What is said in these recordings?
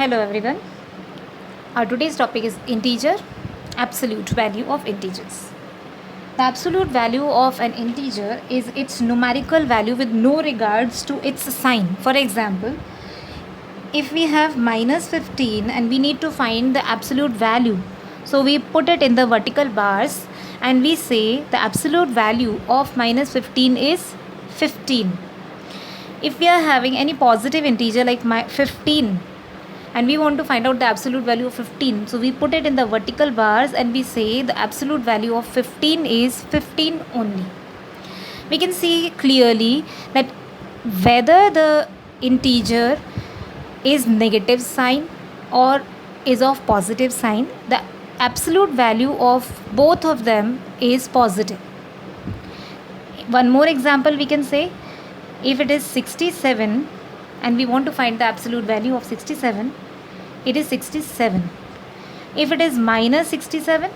Hello everyone. Our today's topic is integer, absolute value of integers. The absolute value of an integer is its numerical value with no regards to its sign. For example, if we have minus 15 and we need to find the absolute value, so we put it in the vertical bars and we say the absolute value of minus 15 is 15. If we are having any positive integer like 15 and we want to find out the absolute value of 15, so we put it in the vertical bars and we say the absolute value of 15 is 15 only. We can see clearly that whether the integer is negative sign or is of positive sign, the absolute value of both of them is positive. One more example we can say, if it is 67 and we want to find the absolute value of 67, it is 67. If it is minus 67,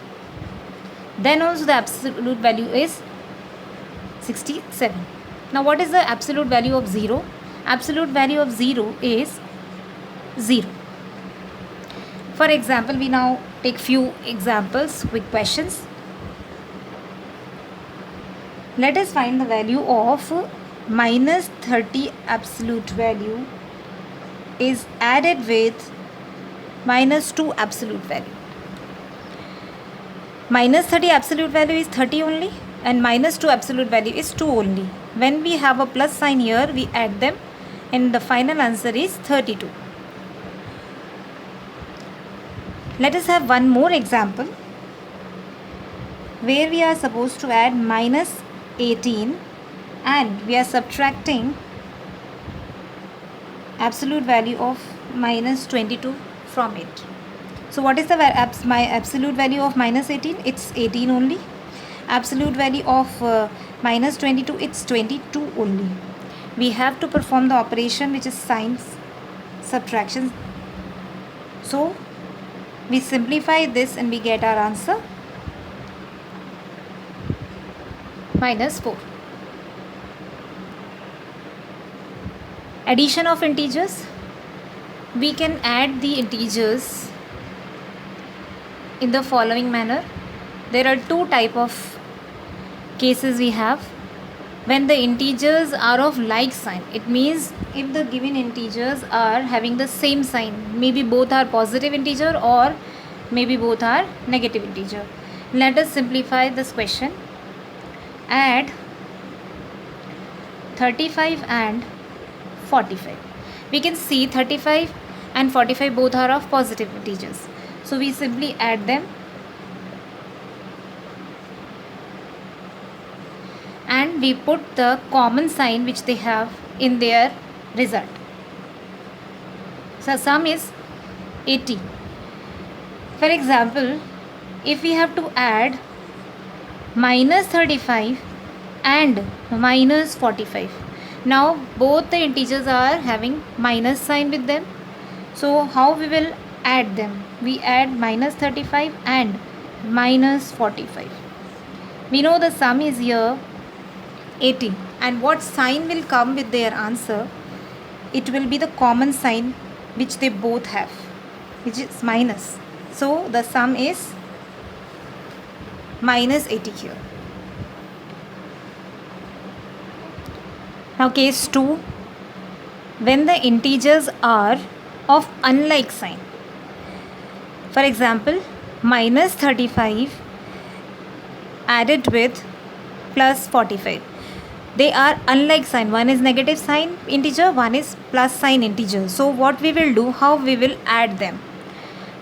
then also the absolute value is 67. Now what is the absolute value of 0? Absolute value of 0 is 0. For example, we now take few examples, quick questions. Let us find the value of minus 30 absolute value is added with minus 2 absolute value. Minus 30 absolute value is 30 only and minus 2 absolute value is 2 only. When we have a plus sign here, we add them and the final answer is 32. Let us have one more example where we are supposed to add minus 18 and we are subtracting absolute value of minus 22 from it. So what is the absolute value of minus 18? It's 18 only. Absolute value of minus 22, it's 22 only. We have to perform the operation which is sign subtraction. So we simplify this and we get our answer minus 4. Addition of integers. We can add the integers in the following manner. There are two type of cases we have. When the integers are of like sign, it means if the given integers are having the same sign, maybe both are positive integer or maybe both are negative integer. Let us simplify this question. Add 35 and 45. We can see 35 and 45 both are of positive integers. So we simply add them and we put the common sign which they have in their result. So sum is 80. For example, if we have to add minus 35 and minus 45. Now both the integers are having minus sign with them. So how we will add them? We add minus 35 and minus 45. We know the sum is here 80. And what sign will come with their answer? It will be the common sign which they both have, which is minus. So the sum is minus 80 here. Now case 2, when the integers are of unlike sign. For example, minus 35 added with plus 45. They are unlike sign. One is negative sign integer, one is plus sign integer. So what we will do, how we will add them?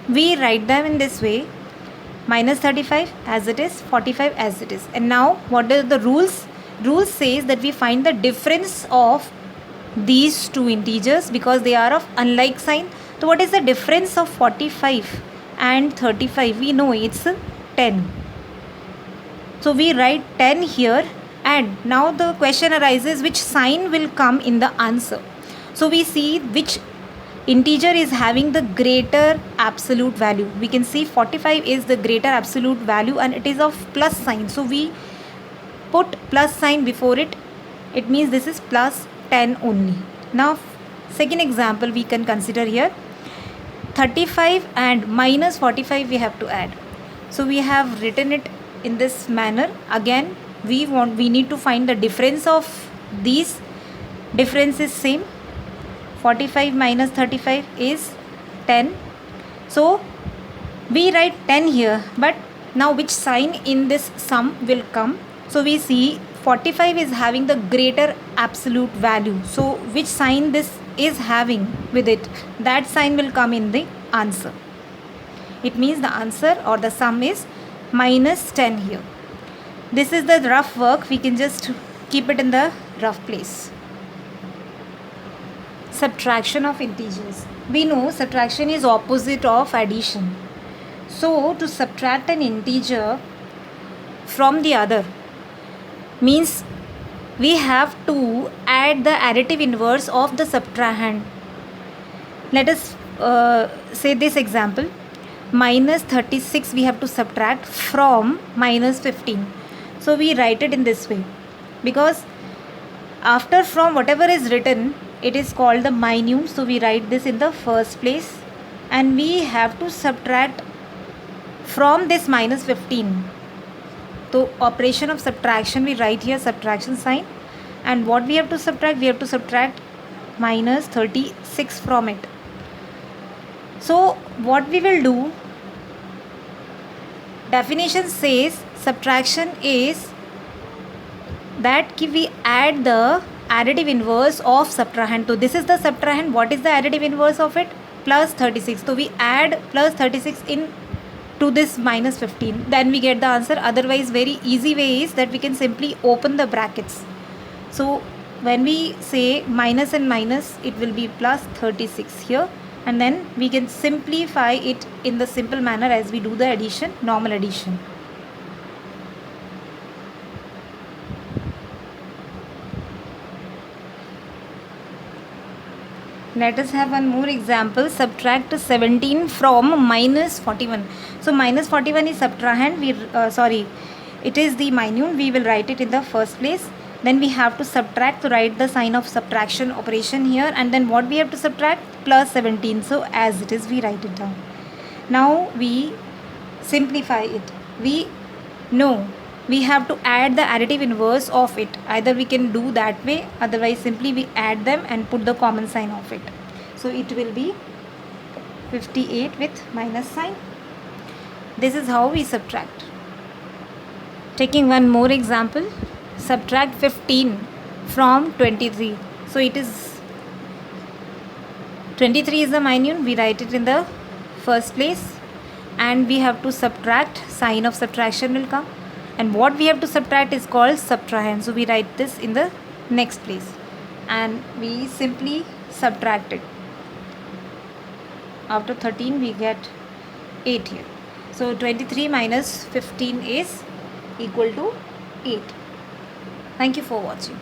We write them in this way. Minus 35 as it is, 45 as it is. And now what are the rules? Rules says that we find the difference of these two integers because they are of unlike sign. So what is the difference of 45 and 35? We know it's 10. So we write 10 here and now the question arises which sign will come in the answer. So we see which integer is having the greater absolute value. We can see 45 is the greater absolute value and it is of plus sign. So we put plus sign before it. It means this is plus 10 only. Now second example we can consider here. 35 and minus 45 we have to add. So we have written it in this manner. Again, we need to find the difference of these. Difference is same. 45 minus 35 is 10. So we write 10 here, but now which sign in this sum will come? So we see 45 is having the greater absolute value. So which sign this is having with it, that sign will come in the answer. It means the answer or the sum is minus 10 here. This is the rough work. We can just keep it in the rough place. Subtraction of integers. We know subtraction is opposite of addition. So to subtract an integer from the other means we have to add the additive inverse of the subtrahend. Let us say this example. Minus 36 we have to subtract from minus 15. So we write it in this way, because after from whatever is written, it is called the minimum. So we write this in the first place, and we have to subtract from this minus 15. So operation of subtraction, we write here subtraction sign, and what we have to subtract? We have to subtract minus 36 from it. So what we will do, definition says subtraction is that we add the additive inverse of subtrahend. So this is the subtrahend. What is the additive inverse of it? Plus 36. So we add plus 36 in to this minus 15, then we get the answer. Otherwise, very easy way is that we can simply open the brackets. So when we say minus and minus, it will be plus 36 here, and then we can simplify it in the simple manner as we do the addition, normal addition. Let us have one more example. Subtract 17 from minus 41. So minus 41 is subtrahend. It is the minimum. We will write it in the first place. Then we have to subtract, to write the sign of subtraction operation here. And then what we have to subtract? Plus 17. So as it is, we write it down. Now we simplify it. We know we have to add the additive inverse of it. Either we can do that way, otherwise simply we add them and put the common sign of it. So it will be 58 with minus sign. This is how we subtract. Taking one more example, subtract 15 from 23. So it is 23 is the minimum. We write it in the first place, and we have to subtract, sign of subtraction will come. And what we have to subtract is called subtrahend. So we write this in the next place, and we simply subtract it. After 13 we get 8 here. So 23 minus 15 is equal to 8. Thank you for watching.